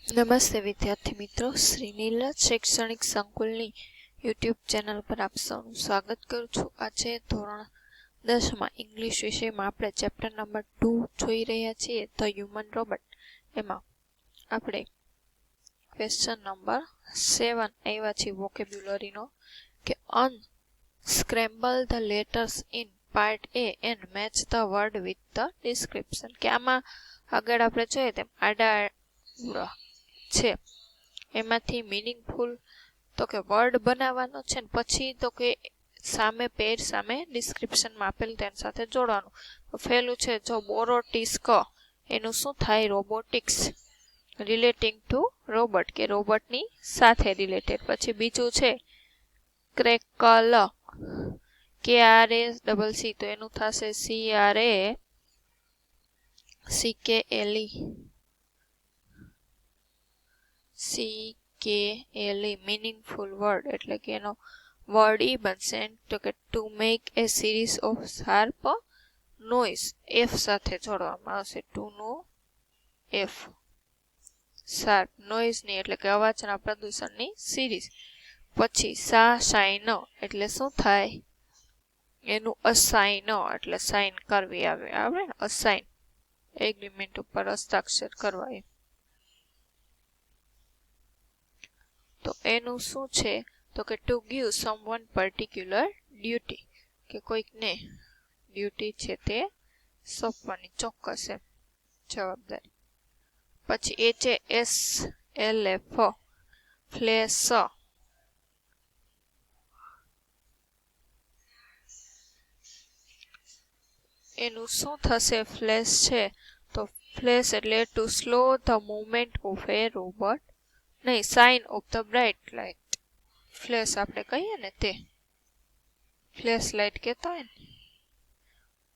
નમસ્તે વિદ્યાર્થી મિત્રો, શ્રી નીલજ શૈક્ષણિક સંકુલની યુટ્યુબ ચેનલ પર આપ સૌનું સ્વાગત કરું છું. આજે ધોરણ 10માં ઇંગ્લિશ વિષયમાં આપણે ચેપ્ટર નંબર 2 જોઈ રહ્યા છીએ, ધ હ્યુમન રોબોટ. એમાં આપણે ક્વેશ્ચન નંબર 7 આવ્યા છીએ વોકેબ્યુલરીનો, કે અનસ્ક્રેમ્બલ the letters in part A and match the word with the description. કે આમાં આગળ આપણે જોઈએ તેમ આડા છે, એમાંથી મિનિંગફુલ તો કે વર્ડ બનાવવાનો છે ને પછી તો કે સામે પેર સામે ડિસ્ક્રિપ્શનમાં આપેલ તેની સાથે જોડવાનું. પહેલું છે જો બોરોટિસ્ક, એનું શું થાય? રોબોટિક્સ, રિલેટિંગ ટુ રોબોટ, કે રોબોટની સાથે રિલેટેડ. પછી બીજું છે ક્રેકલ, KRACC, તો એનું થશે CRACKLE, મીનિંગફુલ વર્ડ, એટલે કે એનો વર્ડ ઈ બનશે. તો કે to make A series of sharp noise, F સાથે જોડવામાં આવશે. ટુ નો F, શાર્પ નોઇઝની એટલે કે અવાજના પ્રદૂષણની સિરીઝ. પછી શાઇન એટલે શું થાય? એનું અસાઇન એટલે સાઇન કરવી આવે ને, અસાઇન એગ્રીમેન્ટ ઉપર હસ્તાક્ષર કરવા. તો એનું શું છે? તો કે to give someone particular duty, કે કોઈકને ડ્યુટી છે તે સોંપવાની, ચોક્કસ એમ જવાબદારી. પછી HASLF, ફ્લેશ, એનું શું થશે? ફ્લેશ છે તો ફ્લેશ એટલે to slow the movement of a robot, નહીં, sign of the bright light. Flash આપણે કહીએ ને તે ફ્લેશ લાઇટ કહેતા હોય ને.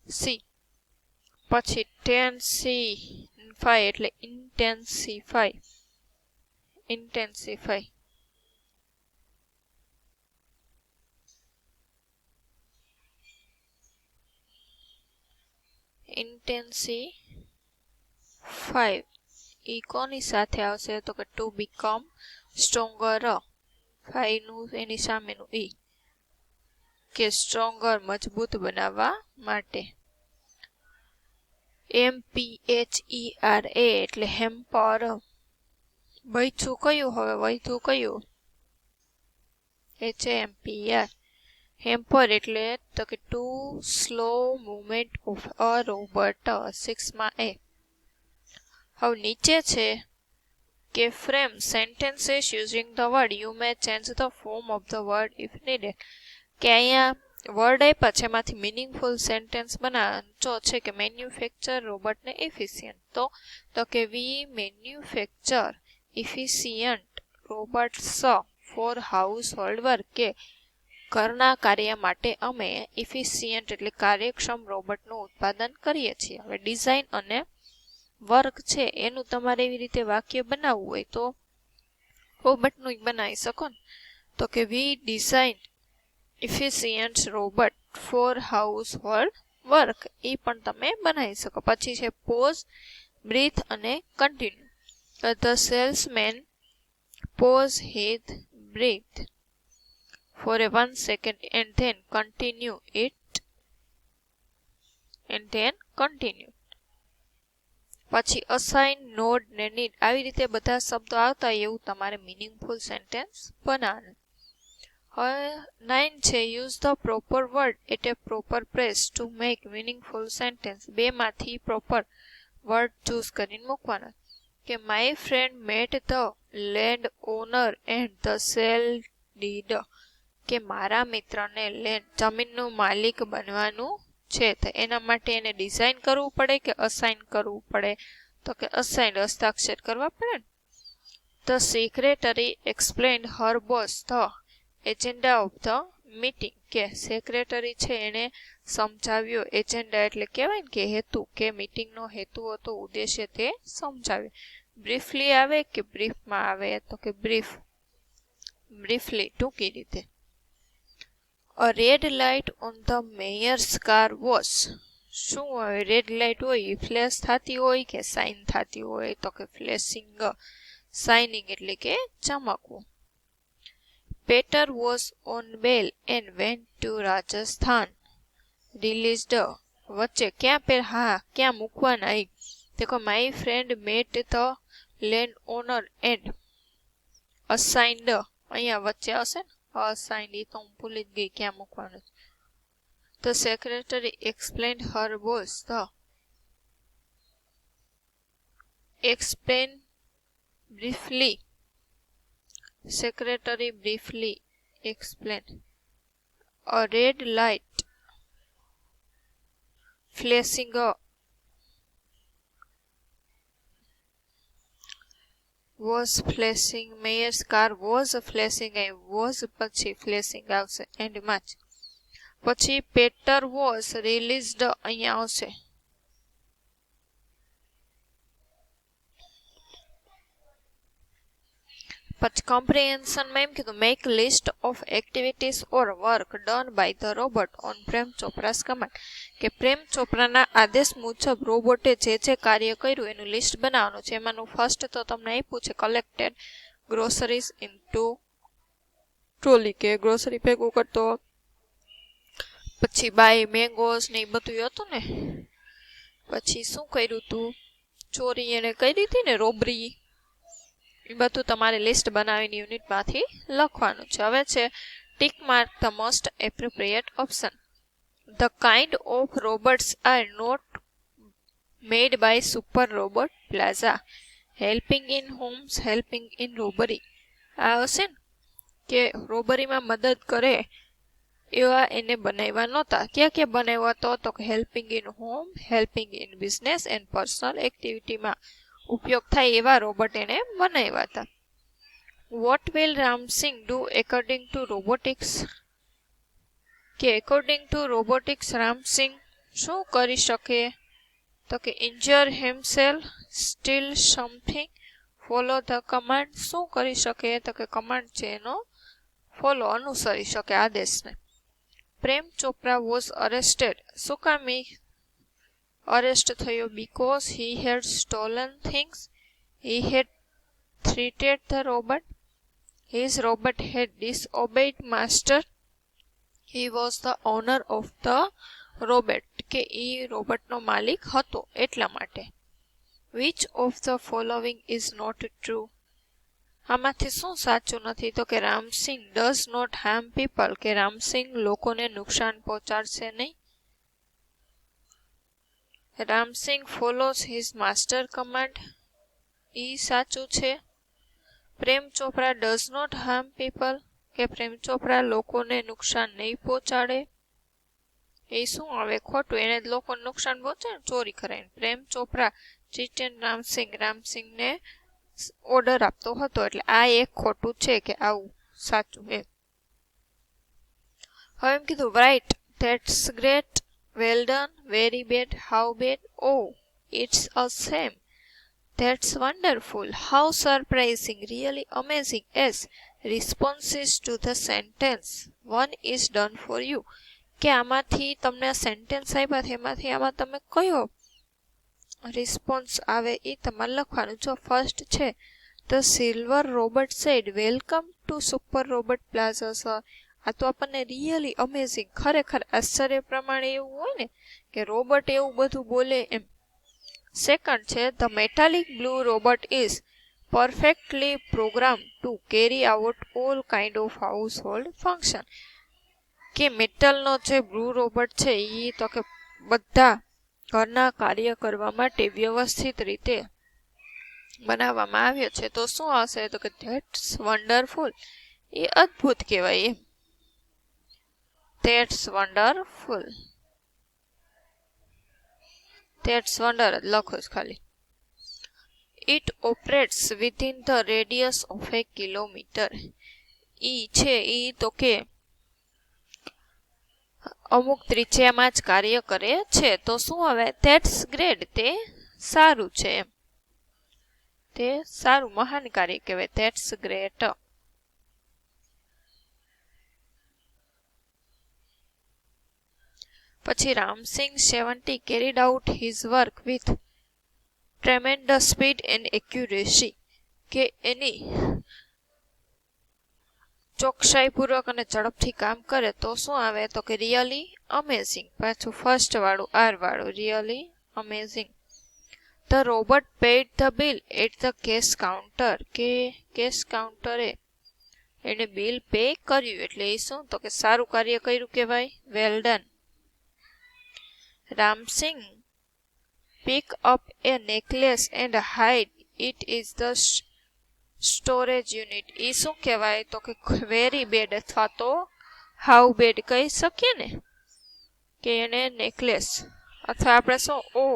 સી પછી ટેન્સિફાઈ એટલે ઇન્ટેન્સિફાઈ, ઇન્ટેન્સિફાઈ. ઇન્ટેન્સિફાઈ ઈ કોની સાથે આવશે? તો કે ટુ બીકમ સ્ટ્રોંગર, ફાઈનું એની સામેનું ઈ, કે સ્ટ્રોંગર મજબૂત બનાવવા માટે. MPHERA એટલે હેમ્પર, વૈથું કયું? હવે વૈથું કયું? HAMPER, હેમ્પર એટલે તો કે to slow movement of a robot, 6માં A. હવે નીચે છે કે frame sentences using the word, you may change the form of the word if needed. કે અહીંયા વર્ડ આપ્યા છે, એમાંથી મિનિંગફુલ સેન્ટેન્સ બનાવવાનો છે કે મેન્યુફેક્ચર રોબોટને ઇફિશિયન્ટ. તો કે we manufacture efficient robots for house hold work, કે ઘરના કાર્ય માટે અમે ઇફિશિયન્ટ એટલે કાર્યક્ષમ રોબોટનું ઉત્પાદન કરીએ છીએ. હવે ડિઝાઇન અને વર્ક છે એનું તમારે એવી રીતે વાક્ય બનાવવું હોય તો રોબોટનું બનાવી શકો ને. તો કે we design efficient robot for house hold work, એ પણ તમે બનાવી શકો. પછી છે પોઝ, બ્રીથ અને continue. The salesman pause his breath for a 1 second and then continue it, and then continue. પછી અસાઇન, નોડ ને નીડ, આવી રીતે બધા શબ્દો આવતા એવું તમારે મિનિંગફુલ સેન્ટેન્સ બનાવવાનું. હવે 9 છે use the proper word at a proper place to make meaningful sentence. બેમાંથી પ્રોપર વર્ડ ચૂઝ કરીને મૂકવાના. કે my friend met the land owner and the sale deed, કે મારા મિત્રને જમીનનું માલિક બનવાનું છે, તો એના માટે એને ડિઝાઇન કરવું પડે કે અસાઇન કરવું પડે? તો કે અસાઇન, હસ્તાક્ષર કરવા પડે ને. The secretary explained Har boss the agenda of the meeting, કે સેક્રેટરી છે એને સમજાવ્યો, એજેન્ડા એટલે કહેવાય ને કે હેતુ, કે મીટિંગનો હેતુ હતો, ઉદ્દેશ્ય તે સમજાવ્યો. બ્રીફલી આવે કે બ્રીફમાં આવે? તો કે બ્રીફ, બ્રીફલી ટૂંકી રીતે. A red light on the mayor's car was, શું હોય? રેડ લાઇટ હોય એ ફ્લેશ થતી હોય કે સાઇન થતી હોય? તો કે ફ્લેશિંગ, શાઇનિંગ એટલે કે ચમકવું. Peter was on bail and went to Rajasthan. Released વચ્ચે ક્યાં મૂકવાના એ देखो my friend met the land owner and assigned અહીંયા વચ્ચે હશે ને અસાઇન્ડ એ તો હું ભૂલી જ ગઈ ક્યાં મૂકવાનું. The secretary explained her boss. Explain briefly. Secretary briefly explained. A red light flashing was flashing. Mayer's car was flashing. Was પછી flashing આવશે એન્ડમાં જ. પછી પેટર વોઝ રિલીઝડ અહીંયા આવશે. પછી કોમ્પ્રિહેન્શનમાં એમ કીધું make list of activities or work done by the robot on Prem Chopra's command. કે પ્રેમ ચોપરાના આદેશ મુજબ રોબોટે જે કાર્ય કર્યું એનું લિસ્ટ બનાવવાનું છે. એમાંનું ફર્સ્ટ તો તમને આપ્યું છે કલેક્ટેડ ગ્રોસરીઝ ઇનટુ ટ્રોલી કે ગ્રોસરી ભેગું કરતો. પછી બાય મેંગોસ ને એ બધું હતું ને. પછી શું કર્યું તું ચોરી એને કરી હતી ને રોબરી એ બધું તમારે લિસ્ટ બનાવીને યુનિટમાંથી લખવાનું છે. હવે છે tick mark the most appropriate option. The kind of robots are not made by super robot plaza. Helping in homes, helping in robbery. આ હશે ને કે રોબરીમાં મદદ કરે એવા એને બનાવ્યા નહોતા. ક્યાં બનાવ્યા તો helping in home, helping in business and personal એક્ટિવિટીમાં ઉપયોગ થાય એવા રોબોટ એને બનાવ્યા હતા. What will Ramsingh do according to robotics. કે એકોર્ડિંગ ટુ રોબોટિક્સ રામસિંગ શું કરી શકે તો કે injure himself, steal something, follow the command. શું કરી શકે તો કે કમાન્ડ છે એનો ફોલો અનુસરી શકે આદેશને. Prem Chopra was arrested. શું કામ અરેસ્ટ થયો? Because he had stolen things. He had threated the robot. His robot had disobeyed master. He was the owner of the robot. કે એ રોબોટનો માલિક હતો એટલા માટે. Which of the following is not true. આમાંથી શું સાચું નથી તો કે Ramsingh does not harm people. કે રામસિંગ લોકોને નુકસાન પહોંચાડશે નહીં. Ramsingh follows his master command. ઈ સાચું છે. Prem Chopra does not harm people. કે પ્રેમ ચોપરા લોકોને નુકસાન નહીં પહોંચાડે. એ શું આવે ખોટું. એને જ લોકોને નુકસાન પહોંચાડે ચોરી કરાઈને. પ્રેમ ચોપરા ચીટેન રામસિંગ. રામસિંગને ઓર્ડર આપતો હતો એટલે આ એક ખોટું છે કે આવું સાચું એમ. હવે એમ કીધું right that's great, well done, very bad, how bad, oh it's a shame, that's wonderful, how surprising, really amazing as responses to the sentence one is done for you. કે આમાંથી તમને સેન્ટેન્સ આપ્યા છે એમાંથી આમાં તમે કયો રિસ્પોન્સ આવે એ તમારે લખવાનું. જો ફર્સ્ટ છે the silver robot said welcome to super robot plaza sir. આ તો આપણને રિયલી અમેઝિંગ ખરેખર આશ્ચર્ય પ્રમાણે એવું હોય ને કે રોબોટ એવું બધું બોલે એમ. સેકન્ડ છે the metallic blue robot is perfectly program to carry out all kind of house hold function. કે મેટલનો જે બ્લુ રોબોટ છે એ તો કે બધા ઘરના કાર્ય કરવા માટે વ્યવસ્થિત રીતે બનાવવામાં આવ્યો છે. તો શું આવશે તો કે ધેટ્સ વન્ડરફુલ. એ અદ્ભુત કહેવાય એમ. That's wonderful. ધેટ્સ વન્ડર જ લખો જ ખાલી. It operates within the radius of a kilometre. ઈ છે ઈ તો કે અમુક ત્રિજ્યામાં જ કાર્ય કરે છે. તો શું હવે ધેટ્સ ગ્રેટ. તે સારું છે એમ. તે સારું મહાન કાર્ય કહેવાય. That's great. પછી Ram Singh 70 carried out his work with tremendous speed and accuracy. કે એની ચોકસાઈપૂર્વક અને ઝડપથી કામ કરે તો શું આવે તો કે રિયલી અમેઝિંગ. પાછું ફર્સ્ટ વાળું આર વાળું really amazing. The robot paid the bill at the cash counter કે કેશ કાઉન્ટરે એને બિલ પે કર્યું એટલે એ શું તો કે સારું કાર્ય કર્યું કહેવાય, well done. Ram Singh pick up a necklace and hide it is the storage unit. એ શું કહેવાય તો કે વેરી બેડ અથવા તો હાઉ બેડ કહી શકીએ ને કે એને નેકલેસ અથવા આપણે શું ઓ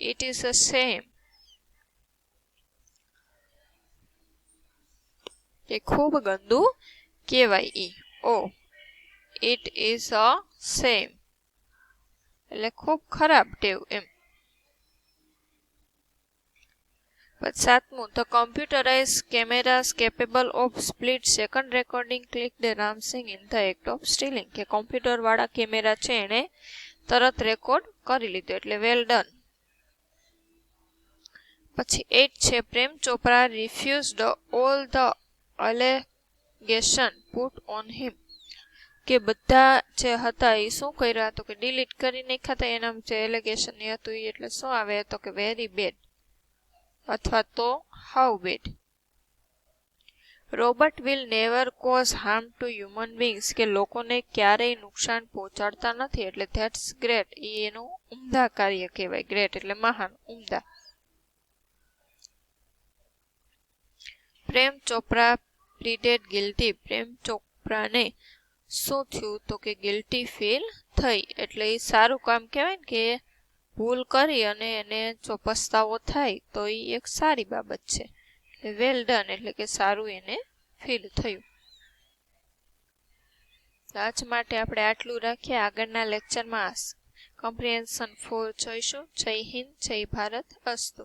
ઇટ ઇઝ અ સેમ એ ખૂબ ગંદુ કહેવાય. ઈ ઓ ઇટ ઇઝ અ સેમ એટલે ખૂબ ખરાબ ટેવ એમ. સાતમું the computerise cameras capable of split second recording click the Ram Singh in the act of stealing કે કોમ્પ્યુટર વાળા કેમેરા છે એને તરત રેકોર્ડ કરી લીધો એટલે વેલ ડન. પછી 8 છે Prem Chopra refused all the allegation put on him કે બધા જે હતા એ શું કર્યા તો કે ડિલીટ કરી નાખ્યા હતા એના જે એલિગેશન હતું એટલે શું આવે તો કે વેરી બેડ અથવા તો how bad. Robot will never cause harm to human beings કે લોકોને ક્યારેય નુકસાન પહોંચાડતા નથી એટલે ધેટ્સ ગ્રેટ. એ એનું ઉમદા કાર્ય કહેવાય. ગ્રેટ એટલે મહાન, ઉમદા. પ્રેમ ચોપરા પ્લીડેડ ગિલ્ટી પ્રેમ ચોપરાને શું થયું તો કે ગિલ્ટી ફીલ થઈ એટલે એ સારું કામ કહેવાય ને કે ભૂલ કરી અને એને જો પસ્તાવો થાય તો એ એક સારી બાબત છે. વેલ ડન એટલે કે સારું એને ફીલ થયું. આજ માટે આપણે આટલું રાખીએ. આગળના લેક્ચરમાં કોમ્પ્રિહેન્શન 4 જોઈશું. જય હિન્દ, જય ભારત, અસ્તુ.